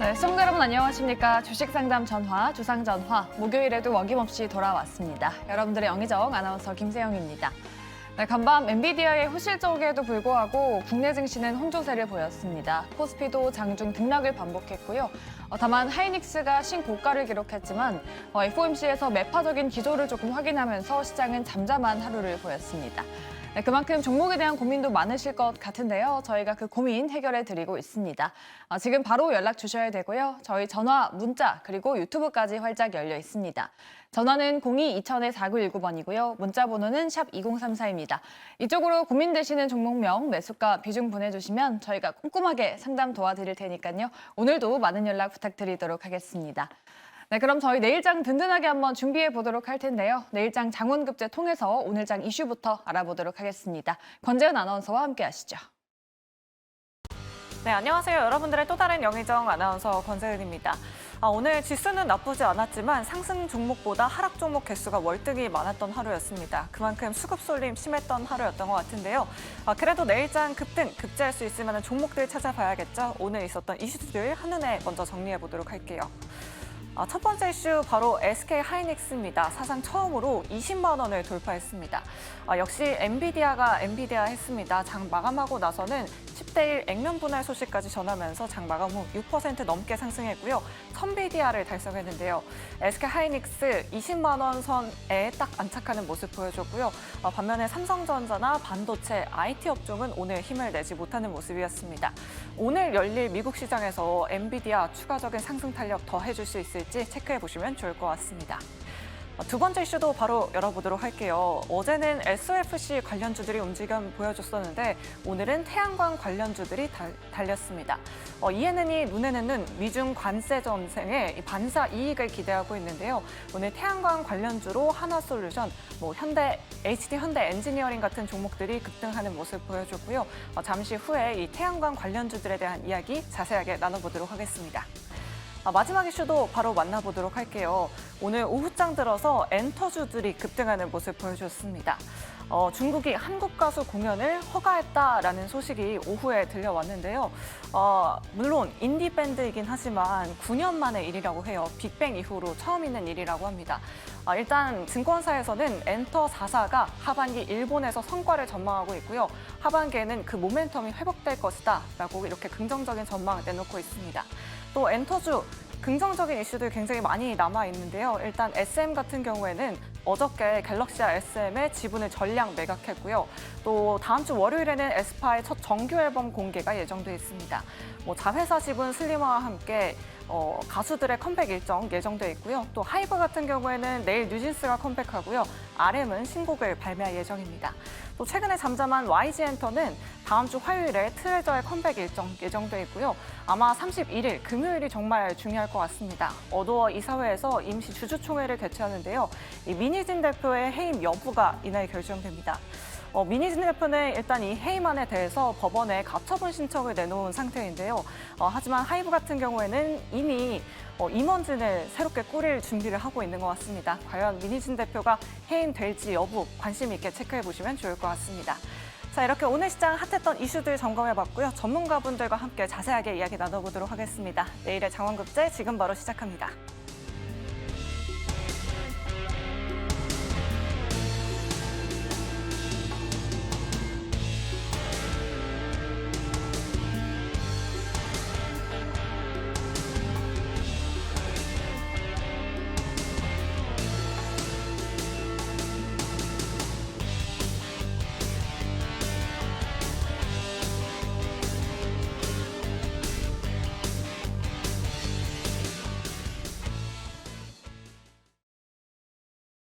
네, 시청자 여러분 안녕하십니까. 주식상담 전화, 주상전화, 목요일에도 어김없이 돌아왔습니다. 여러분들의 영의정 아나운서 김세영입니다. 네, 간밤 엔비디아의 후실적에도 불구하고 국내 증시는 혼조세를 보였습니다. 코스피도 장중 등락을 반복했고요. 다만 하이닉스가 신고가를 기록했지만 FOMC에서 매파적인 기조를 조금 확인하면서 시장은 잠잠한 하루를 보였습니다. 네, 그만큼 종목에 대한 고민도 많으실 것 같은데요. 저희가 그 고민 해결해 드리고 있습니다. 지금 바로 연락 주셔야 되고요. 저희 전화, 문자, 그리고 유튜브까지 활짝 열려 있습니다. 전화는 02-2000-4919번이고요. 문자 번호는 샵 2034입니다. 이쪽으로 고민되시는 종목명, 매수가, 비중 보내주시면 저희가 꼼꼼하게 상담 도와드릴 테니까요. 오늘도 많은 연락 부탁드리도록 하겠습니다. 네, 그럼 저희 내일장 든든하게 한번 준비해 보도록 할 텐데요. 내일장 장원급제 통해서 오늘장 이슈부터 알아보도록 하겠습니다. 권재은 아나운서와 함께 하시죠. 네, 안녕하세요. 여러분들의 또 다른 영의정 아나운서 권재은입니다. 오늘 지수는 나쁘지 않았지만 상승 종목보다 하락 종목 개수가 월등히 많았던 하루였습니다. 그만큼 수급 쏠림 심했던 하루였던 것 같은데요. 그래도 내일장 급등, 급제할 수 있을 만한 종목들 찾아봐야겠죠. 오늘 있었던 이슈들 한눈에 먼저 정리해 보도록 할게요. 첫 번째 이슈 바로 SK 하이닉스입니다. 사상 처음으로 20만 원을 돌파했습니다. 역시 엔비디아가 엔비디아 했습니다. 장 마감하고 나서는 10대1 액면 분할 소식까지 전하면서 장 마감 후 6% 넘게 상승했고요. 선비디아를 달성했는데요. SK 하이닉스 20만 원 선에 딱 안착하는 모습 보여줬고요. 반면에 삼성전자나 반도체, IT 업종은 오늘 힘을 내지 못하는 모습이었습니다. 오늘 열릴 미국 시장에서 엔비디아 추가적인 상승 탄력 더 해줄 수 있을지 체크해 보시면 좋을 것 같습니다. 두 번째 이슈도 바로 열어보도록 할게요. 어제는 SOFC 관련주들이 움직임 보여줬었는데 오늘은 태양광 관련주들이 달렸습니다. 이에는 이 눈에는 눈, 미중 관세 전쟁의 반사 이익을 기대하고 있는데요. 오늘 태양광 관련주로 하나솔루션, 현대, HD 현대 엔지니어링 같은 종목들이 급등하는 모습 보여줬고요. 잠시 후에 이 태양광 관련주들에 대한 이야기 자세하게 나눠보도록 하겠습니다. 마지막 이슈도 바로 만나보도록 할게요. 오늘 오후장 들어서 엔터주들이 급등하는 모습 보여줬습니다. 중국이 한국 가수 공연을 허가했다라는 소식이 오후에 들려왔는데요. 물론 인디밴드이긴 하지만 9년 만의 일이라고 해요. 빅뱅 이후로 처음 있는 일이라고 합니다. 일단 증권사에서는 엔터 4사가 하반기 일본에서 성과를 전망하고 있고요. 하반기에는 그 모멘텀이 회복될 것이다 라고 이렇게 긍정적인 전망을 내놓고 있습니다. 또 엔터주 긍정적인 이슈들 굉장히 많이 남아 있는데요. 일단 SM 같은 경우에는 어저께 갤럭시아 SM의 지분을 전량 매각했고요. 또 다음 주 월요일에는 에스파의 첫 정규 앨범 공개가 예정돼 있습니다. 자회사 지분 슬림화와 함께 가수들의 컴백 일정 예정돼 있고요. 또 하이브 같은 경우에는 내일 뉴진스가 컴백하고요. RM은 신곡을 발매할 예정입니다. 또 최근에 잠잠한 YG엔터는 다음 주 화요일에 트레저의 컴백 일정 예정돼 있고요. 아마 31일 금요일이 정말 중요할 것 같습니다. 어도어 이사회에서 임시 주주총회를 개최하는데요. 이 민희진 대표의 해임 여부가 이날 결정됩니다. 민희진 대표는 일단 이 해임안에 대해서 법원에 가처분 신청을 내놓은 상태인데요. 하지만 하이브 같은 경우에는 이미 임원진을 새롭게 꾸릴 준비를 하고 있는 것 같습니다. 과연 민희진 대표가 해임될지 여부 관심 있게 체크해 보시면 좋을 것 같습니다. 자, 이렇게 오늘 시장 핫했던 이슈들 점검해봤고요. 전문가분들과 함께 자세하게 이야기 나눠보도록 하겠습니다. 내일의 장원급제 지금 바로 시작합니다.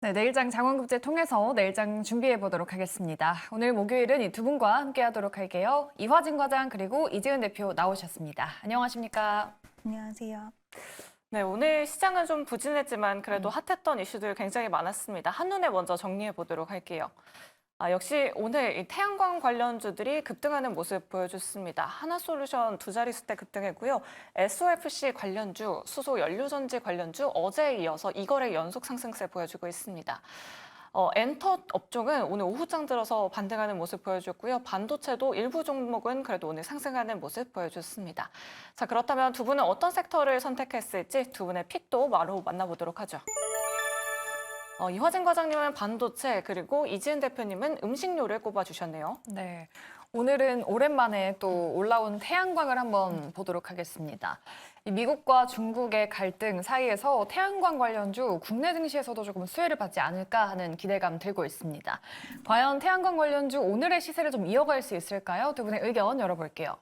네, 내일장 장원급제 통해서 내일장 준비해 보도록 하겠습니다. 오늘 목요일은 이 두 분과 함께 하도록 할게요. 이화진 과장 그리고 이재은 대표 나오셨습니다. 안녕하십니까? 안녕하세요. 네, 오늘 시장은 좀 부진했지만 그래도 핫했던 이슈들 굉장히 많았습니다. 한눈에 먼저 정리해 보도록 할게요. 역시 오늘 이 태양광 관련주들이 급등하는 모습 보여줬습니다. 하나솔루션 두 자릿수대 급등했고요. SOFC 관련주, 수소 연료전지 관련주 어제에 이어서 이거래 연속 상승세 보여주고 있습니다. 엔터 업종은 오늘 오후장 들어서 반등하는 모습 보여줬고요. 반도체도 일부 종목은 그래도 오늘 상승하는 모습 보여줬습니다. 자, 그렇다면 두 분은 어떤 섹터를 선택했을지 두 분의 픽도 바로 만나보도록 하죠. 이화진 과장님은 반도체, 그리고 이지은 대표님은 음식료를 꼽아주셨네요. 네. 오늘은 오랜만에 또 올라온 태양광을 한번 보도록 하겠습니다. 이 미국과 중국의 갈등 사이에서 태양광 관련주 국내 증시에서도 조금 수혜를 받지 않을까 하는 기대감 들고 있습니다. 과연 태양광 관련주 오늘의 시세를 좀 이어갈 수 있을까요? 두 분의 의견 열어볼게요.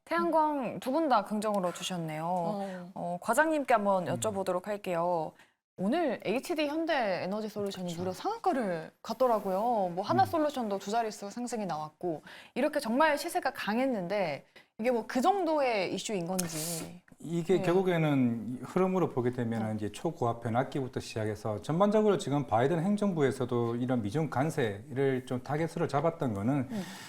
태양광 두 분 다 긍정으로 주셨네요. 과장님께 한번 여쭤보도록 할게요. 오늘 HD 현대에너지 솔루션이 무려 상한가를 갔더라고요. 뭐 하나솔루션도 두 자릿수 상승이 나왔고 이렇게 정말 시세가 강했는데 이게 뭐 그 정도의 이슈인 건지. 이게 네. 결국에는 흐름으로 보게 되면 이제 초고압 변압기부터 시작해서 전반적으로 지금 바이든 행정부에서도 이런 미중 관세를 좀 타겟으로 잡았던 거는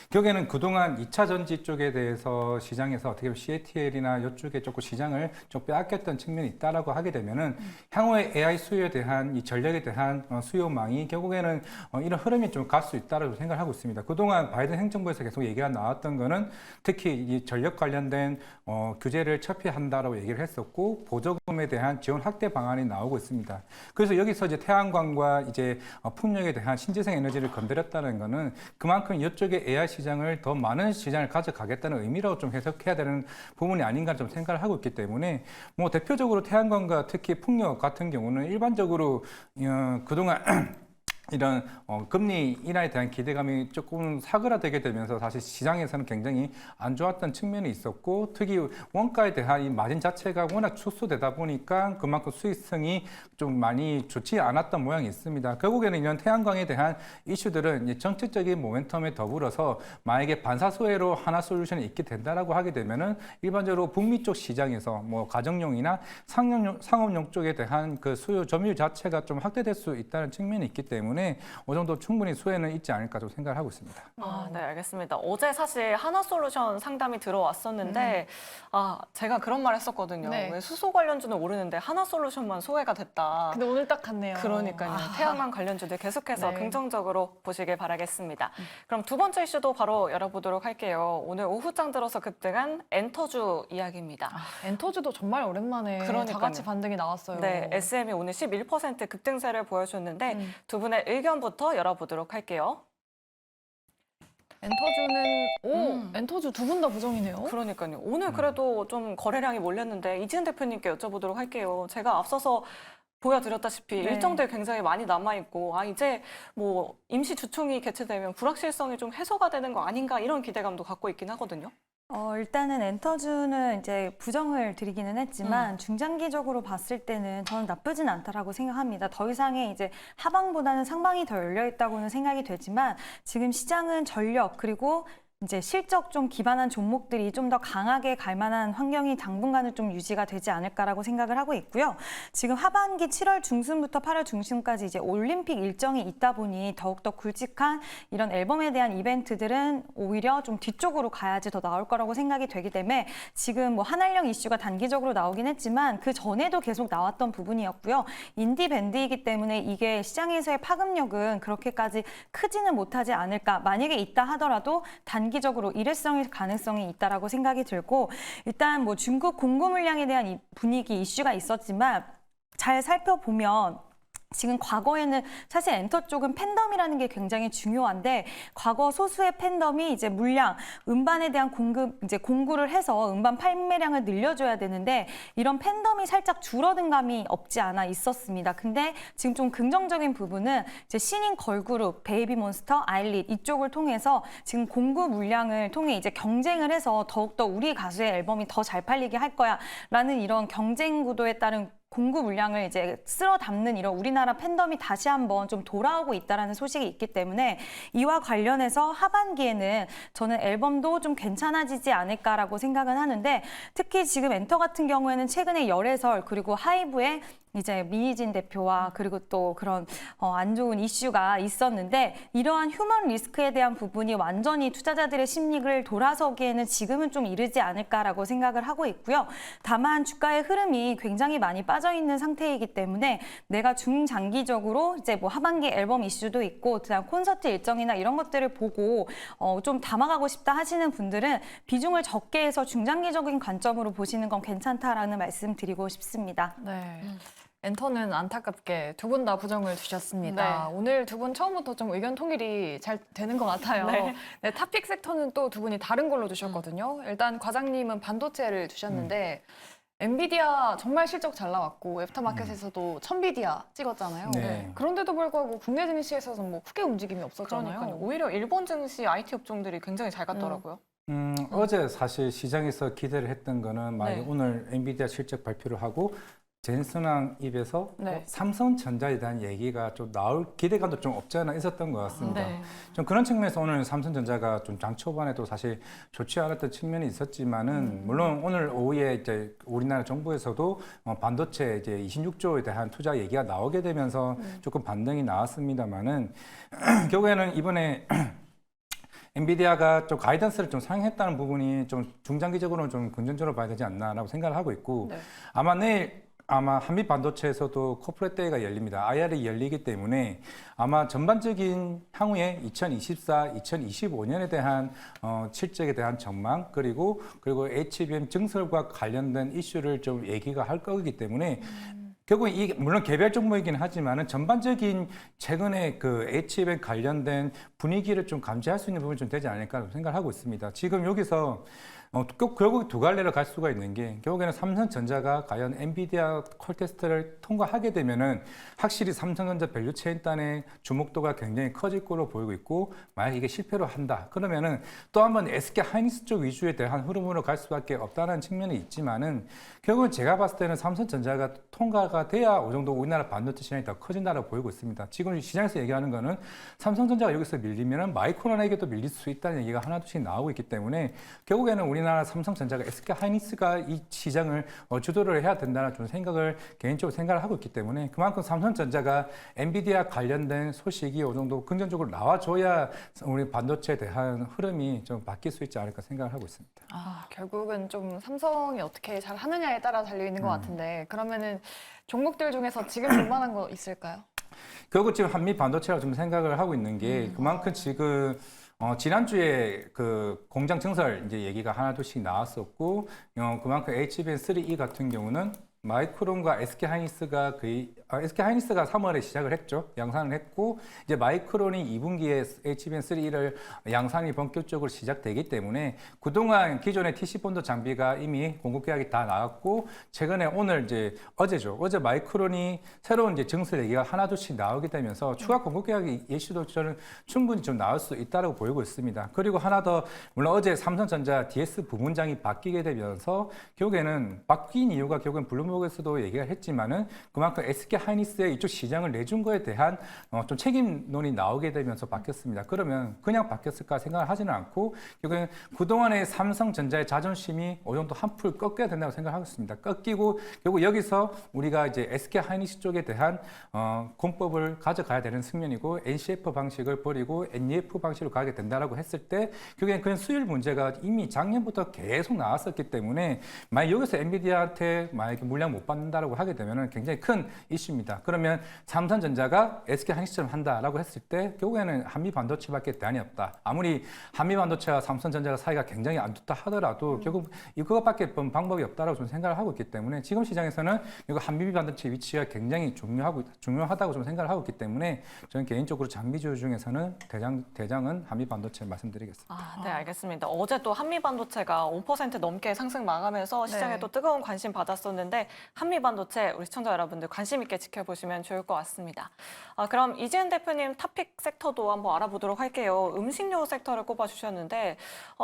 결국에는 그동안 2차 전지 쪽에 대해서 시장에서 어떻게 보면 CATL이나 이쪽에 조금 시장을 좀 빼앗겼던 측면이 있다라고 하게 되면은 향후에 AI 수요에 대한 이 전력에 대한 수요망이 결국에는 이런 흐름이 좀 갈 수 있다라고 생각을 하고 있습니다. 그동안 바이든 행정부에서 계속 얘기가 나왔던 거는 특히 이 전력 관련된 규제를 철폐한다라고 얘기를 했었고 보조금에 대한 지원 확대 방안이 나오고 있습니다. 그래서 여기서 이제 태양광과 이제 풍력에 대한 신재생 에너지를 건드렸다는 거는 그만큼 이쪽에 AI 시장을 더 많은 시장을 가져가겠다는 의미로 좀 해석해야 되는 부분이 아닌가 좀 생각을 하고 있기 때문에 뭐 대표적으로 태양광과 특히 풍력 같은 경우는 일반적으로 그동안 이런 금리 인하에 대한 기대감이 조금 사그라들게 되면서 사실 시장에서는 굉장히 안 좋았던 측면이 있었고 특히 원가에 대한 이 마진 자체가 워낙 축소되다 보니까 그만큼 수익성이 좀 많이 좋지 않았던 모양이 있습니다. 결국에는 이런 태양광에 대한 이슈들은 이제 정책적인 모멘텀에 더불어서 만약에 반사소외로 하나 솔루션이 있게 된다라고 하게 되면은 일반적으로 북미 쪽 시장에서 뭐 가정용이나 상업용 쪽에 대한 그 수요 점유율 자체가 좀 확대될 수 있다는 측면이 있기 때문에 어느 정도 충분히 수혜는 있지 않을까 좀 생각을 하고 있습니다. 네, 알겠습니다. 어제 사실 하나솔루션 상담이 들어왔었는데 제가 그런 말 했었거든요. 네. 왜 수소 관련주는 오르는데 하나솔루션만 소외가 됐다. 근데 오늘 딱 같네요. 그러니까요. 태양광 관련주들 계속해서 네. 긍정적으로 보시길 바라겠습니다. 그럼 두 번째 이슈도 바로 열어보도록 할게요. 오늘 오후장 들어서 급등한 엔터주 이야기입니다. 엔터주도 정말 오랜만에 다 그러니까요. 같이 반등이 나왔어요. 네, SM이 오늘 11% 급등세를 보여줬는데 두 분의 의견부터 열어보도록 할게요. 엔터주는 엔터주 두 분 다 부정이네요. 그러니까요. 오늘 그래도 좀 거래량이 몰렸는데 이지은 대표님께 여쭤보도록 할게요. 제가 앞서서 보여드렸다시피 네. 일정들 굉장히 많이 남아있고 이제 뭐 임시 주총이 개최되면 불확실성이 좀 해소가 되는 거 아닌가 이런 기대감도 갖고 있긴 하거든요. 일단은 엔터주는 이제 부정을 드리기는 했지만 중장기적으로 봤을 때는 저는 나쁘진 않다라고 생각합니다. 더 이상의 이제 하방보다는 상방이 더 열려 있다고는 생각이 되지만 지금 시장은 전력 그리고 이제 실적 좀 기반한 종목들이 좀 더 강하게 갈 만한 환경이 당분간은 좀 유지가 되지 않을까라고 생각을 하고 있고요. 지금 하반기 7월 중순부터 8월 중순까지 이제 올림픽 일정이 있다 보니 더욱더 굵직한 이런 앨범에 대한 이벤트들은 오히려 좀 뒤쪽으로 가야지 더 나올 거라고 생각이 되기 때문에 지금 뭐 한알령 이슈가 단기적으로 나오긴 했지만 그 전에도 계속 나왔던 부분이었고요. 인디 밴드이기 때문에 이게 시장에서의 파급력은 그렇게까지 크지는 못하지 않을까. 만약에 있다 하더라도 단기적으로 일회성일 가능성이 있다라고 생각이 들고 일단 뭐 중국 공급 물량에 대한 분위기 이슈가 있었지만 잘 살펴보면 지금 과거에는 사실 엔터 쪽은 팬덤이라는 게 굉장히 중요한데 과거 소수의 팬덤이 이제 물량, 음반에 대한 공구를 해서 음반 판매량을 늘려줘야 되는데 이런 팬덤이 살짝 줄어든 감이 없지 않아 있었습니다. 근데 지금 좀 긍정적인 부분은 이제 신인 걸그룹, 베이비몬스터, 아일릿 이쪽을 통해서 지금 공구 물량을 통해 이제 경쟁을 해서 더욱더 우리 가수의 앨범이 더 잘 팔리게 할 거야라는 이런 경쟁 구도에 따른 공구 물량을 이제 쓸어 담는 이런 우리나라 팬덤이 다시 한번 좀 돌아오고 있다는 소식이 있기 때문에 이와 관련해서 하반기에는 저는 앨범도 좀 괜찮아지지 않을까라고 생각은 하는데 특히 지금 엔터 같은 경우에는 최근에 열애설 그리고 하이브의 이제 민희진 대표와 그리고 또 그런 안 좋은 이슈가 있었는데 이러한 휴먼 리스크에 대한 부분이 완전히 투자자들의 심리를 돌아서기에는 지금은 좀 이르지 않을까라고 생각을 하고 있고요. 다만 주가의 흐름이 굉장히 많이 빠져 있는 상태이기 때문에 내가 중장기적으로 이제 뭐 하반기 앨범 이슈도 있고 그다음 콘서트 일정이나 이런 것들을 보고 좀 담아가고 싶다 하시는 분들은 비중을 적게 해서 중장기적인 관점으로 보시는 건 괜찮다라는 말씀 드리고 싶습니다. 네. 엔터는 안타깝게 두 분 다 부정을 주셨습니다. 네. 오늘 두 분 처음부터 좀 의견 통일이 잘 되는 것 같아요. 네. 네, 탑픽 섹터는 또 두 분이 다른 걸로 주셨거든요. 일단 과장님은 반도체를 주셨는데 엔비디아 정말 실적 잘 나왔고 애프터마켓에서도 천비디아 찍었잖아요. 네. 그런데도 불구하고 국내 증시에서는 뭐 크게 움직임이 없었잖아요. 그러니까요. 오히려 일본 증시 IT 업종들이 굉장히 잘 갔더라고요. 어제 사실 시장에서 기대를 했던 거는 만약 네. 오늘 엔비디아 실적 발표를 하고 젠슨왕 입에서 네. 삼성전자에 대한 얘기가 좀 나올 기대감도 좀 없지 않아 있었던 것 같습니다. 네. 좀 그런 측면에서 오늘 삼성전자가 좀 장 초반에도 사실 좋지 않았던 측면이 있었지만은 물론 오늘 오후에 이제 우리나라 정부에서도 반도체 이제 26조에 대한 투자 얘기가 나오게 되면서 조금 반등이 나왔습니다만은 결국에는 이번에 엔비디아가 좀 가이던스를 좀 상향했다는 부분이 좀 중장기적으로는 좀 긍정적으로 봐야 되지 않나라고 생각을 하고 있고 네. 아마 내일 한미 반도체에서도 코퍼레이트 데이가 열립니다. IR이 열리기 때문에 아마 전반적인 향후에 2024, 2025년에 대한 실적에 대한 전망 그리고 HBM 증설과 관련된 이슈를 좀 얘기가 할 거기 때문에 결국 이게 물론 개별 종목이긴 하지만은 전반적인 최근에 그 HBM 관련된 분위기를 좀 감지할 수 있는 부분이 좀 되지 않을까 생각하고 있습니다. 지금 여기서 꼭 결국 두 갈래로 갈 수가 있는 게 결국에는 삼성전자가 과연 엔비디아 콜 테스트를 통과하게 되면은 확실히 삼성전자 밸류체인단의 주목도가 굉장히 커질 거로 보이고 있고 만약 이게 실패로 한다 그러면은 또 한 번 SK 하이닉스 쪽 위주에 대한 흐름으로 갈 수밖에 없다는 측면이 있지만은 결국은 제가 봤을 때는 삼성전자가 통과가 돼야 이 정도 우리나라 반도체 시장이 더 커진다라고 보이고 있습니다. 지금 시장에서 얘기하는 거는 삼성전자가 여기서 밀리면은 마이크론에게도 밀릴 수 있다는 얘기가 하나둘씩 나오고 있기 때문에 결국에는 우리나라 삼성전자가 SK 하이닉스가 이 시장을 주도를 해야 된다는 좀 생각을 개인적으로 생각을 하고 있기 때문에 그만큼 삼성전자가 엔비디아 관련된 소식이 어느 정도 긍정적으로 나와줘야 우리 반도체에 대한 흐름이 좀 바뀔 수 있지 않을까 생각을 하고 있습니다. 결국은 좀 삼성이 어떻게 잘 하느냐에 따라 달려 있는 것 같은데 그러면은 종목들 중에서 지금 볼만한 거 있을까요? 결국 지금 한미 반도체라고 좀 생각을 하고 있는 게 그만큼 지금 지난주에 그 공장 증설 이제 얘기가 하나둘씩 나왔었고 그만큼 HBM3E 같은 경우는 마이크론과 SK 하이닉스가 SK 하이닉스가 3월에 시작을 했죠. 양산을 했고 이제 마이크론이 2분기에 HBM3E를 양산이 본격적으로 시작되기 때문에 그동안 기존의 TC 본드 장비가 이미 공급 계약이 다 나왔고 최근에 오늘 이제 어제죠. 어제 마이크론이 새로운 이제 증설 얘기가 하나둘씩 나오게 되면서 추가 공급 계약 예시도 저는 충분히 좀 나올 수 있다고 보이고 있습니다. 그리고 하나 더 물론 어제 삼성전자 DS 부문장이 바뀌게 되면서 결국에는 바뀐 이유가 결국엔 블룸버그에서도 얘기가 했지만은 그만큼 SK 하이닉스의 이쪽 시장을 내준 거에 대한 좀 책임론이 나오게 되면서 바뀌었습니다. 그러면 그냥 바뀌었을까 생각을 하지는 않고 결국엔 그동안의 삼성전자의 자존심이 어느 정도 한풀 꺾여야 된다고 생각하고 있습니다. 꺾이고 결국 여기서 우리가 이제 SK 하이닉스 쪽에 대한 공법을 가져가야 되는 측면이고 NCF 방식을 버리고 NEF 방식으로 가게 된다라고 했을 때 결국엔 그런 수율 문제가 이미 작년부터 계속 나왔었기 때문에 만약 여기서 엔비디아한테 만약에 물량 못 받는다라고 하게 되면은 굉장히 큰 이슈입니다. 그러면 삼성전자가 SK 하이닉스처럼 한다라고 했을 때 결국에는 한미 반도체밖에 대안이 없다. 아무리 한미 반도체와 삼성전자가 사이가 굉장히 안 좋다 하더라도 결국 이것밖에 방법이 없다라고 좀 생각을 하고 있기 때문에 지금 시장에서는 이거 한미 반도체 위치가 굉장히 중요하다고 좀 생각을 하고 있기 때문에 저는 개인적으로 장비주 중에서는 대장은 한미 반도체 말씀드리겠습니다. 네, 알겠습니다. 어제 또 한미 반도체가 5% 넘게 상승 마감해서 시장에 네. 또 뜨거운 관심 받았었는데 한미 반도체 우리 시청자 여러분들 관심 있게 지켜보시면 좋을 것 같습니다. 그럼 이지은 대표님 탑픽 섹터도 한번 알아보도록 할게요. 음식료 섹터를 꼽아주셨는데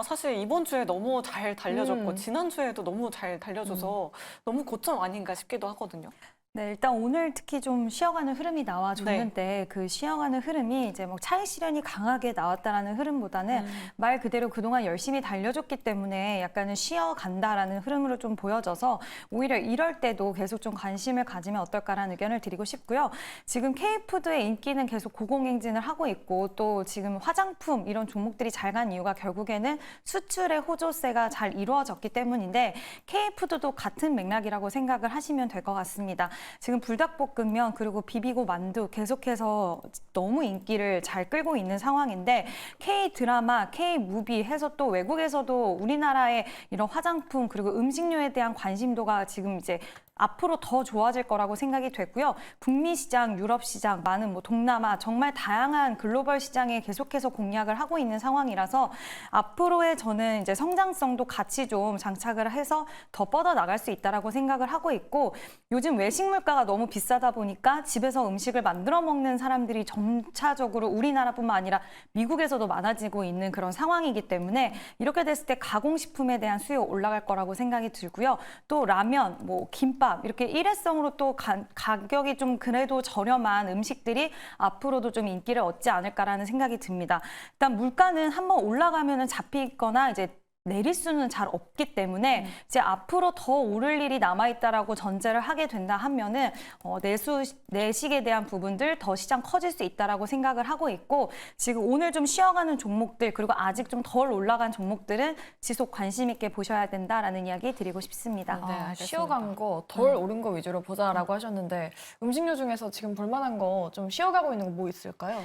사실 이번 주에 너무 잘 달려줬고 지난주에도 너무 잘 달려줘서 너무 고점 아닌가 싶기도 하거든요. 네, 일단 오늘 특히 좀 쉬어가는 흐름이 나와줬는데 그 쉬어가는 흐름이 이제 뭐 차익 실현이 강하게 나왔다라는 흐름보다는 말 그대로 그동안 열심히 달려줬기 때문에 약간은 쉬어간다라는 흐름으로 좀 보여져서 오히려 이럴 때도 계속 좀 관심을 가지면 어떨까라는 의견을 드리고 싶고요. 지금 K푸드의 인기는 계속 고공행진을 하고 있고 또 지금 화장품 이런 종목들이 잘 간 이유가 결국에는 수출의 호조세가 잘 이루어졌기 때문인데 K푸드도 같은 맥락이라고 생각을 하시면 될 것 같습니다. 지금 불닭볶음면 그리고 비비고 만두 계속해서 너무 인기를 잘 끌고 있는 상황인데 K-드라마, K-무비 해서 또 외국에서도 우리나라의 이런 화장품 그리고 음식료에 대한 관심도가 지금 이제 앞으로 더 좋아질 거라고 생각이 됐고요. 북미 시장, 유럽 시장, 많은 뭐 동남아 정말 다양한 글로벌 시장에 계속해서 공략을 하고 있는 상황이라서 앞으로의 저는 이제 성장성도 같이 좀 장착을 해서 더 뻗어 나갈 수 있다라고 생각을 하고 있고 요즘 외식 물가가 너무 비싸다 보니까 집에서 음식을 만들어 먹는 사람들이 점차적으로 우리나라뿐만 아니라 미국에서도 많아지고 있는 그런 상황이기 때문에 이렇게 됐을 때 가공식품에 대한 수요 올라갈 거라고 생각이 들고요. 또 라면, 뭐 김밥 이렇게 일회성으로 또 가격이 좀 그래도 저렴한 음식들이 앞으로도 좀 인기를 얻지 않을까라는 생각이 듭니다. 일단 물가는 한번 올라가면은 잡히거나 이제 내릴 수는 잘 없기 때문에 이제 앞으로 더 오를 일이 남아있다라고 전제를 하게 된다 하면은 내식에 대한 부분들 더 시장 커질 수 있다라고 생각을 하고 있고 지금 오늘 좀 쉬어가는 종목들 그리고 아직 좀 덜 올라간 종목들은 지속 관심 있게 보셔야 된다라는 이야기 드리고 싶습니다. 네, 알겠습니다. 쉬어간 거, 덜 오른 거 위주로 보자라고 하셨는데 음식료 중에서 지금 볼만한 거 좀 쉬어가고 있는 거 뭐 있을까요?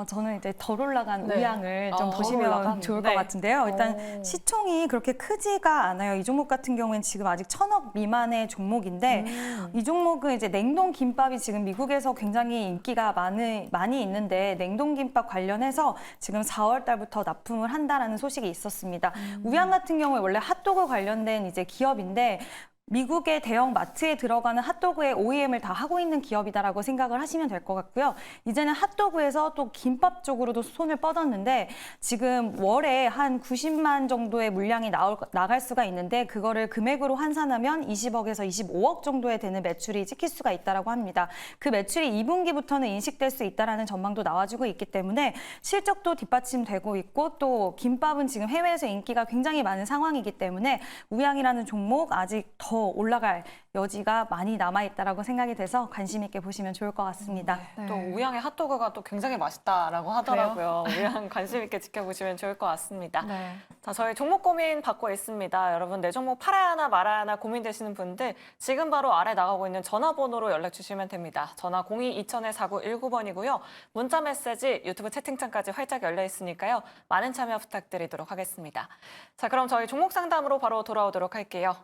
저는 이제 덜 올라간 네. 우양을 좀 덜 보시면 올라간? 좋을 네. 것 같은데요. 일단 오. 시총이 그렇게 크지가 않아요. 이 종목 같은 경우에는 지금 아직 1,000억 미만의 종목인데 이 종목은 이제 냉동 김밥이 지금 미국에서 굉장히 인기가 많이 있는데 냉동 김밥 관련해서 지금 4월 달부터 납품을 한다라는 소식이 있었습니다. 우양 같은 경우에 원래 핫도그 관련된 이제 기업인데 미국의 대형 마트에 들어가는 핫도그의 OEM을 다 하고 있는 기업이다라고 생각을 하시면 될 것 같고요. 이제는 핫도그에서 또 김밥 쪽으로도 손을 뻗었는데 지금 월에 한 90만 정도의 물량이 나갈 수가 있는데 그거를 금액으로 환산하면 20억에서 25억 정도에 되는 매출이 찍힐 수가 있다라고 합니다. 그 매출이 2분기부터는 인식될 수 있다라는 전망도 나와주고 있기 때문에 실적도 뒷받침되고 있고 또 김밥은 지금 해외에서 인기가 굉장히 많은 상황이기 때문에 우양이라는 종목 아직 더 올라갈 여지가 많이 남아있다라고 생각이 돼서 관심 있게 보시면 좋을 것 같습니다. 네. 또 우양의 핫도그가 또 굉장히 맛있다라고 하더라고요. 우양 관심 있게 지켜보시면 좋을 것 같습니다. 네. 자, 저희 종목 고민 받고 있습니다. 여러분 내 종목 팔아야 하나 말아야 하나 고민되시는 분들 지금 바로 아래 나가고 있는 전화번호로 연락 주시면 됩니다. 전화 02-2000-4919번이고요. 문자 메시지 유튜브 채팅창까지 활짝 열려 있으니까요. 많은 참여 부탁드리도록 하겠습니다. 자, 그럼 저희 종목 상담으로 바로 돌아오도록 할게요.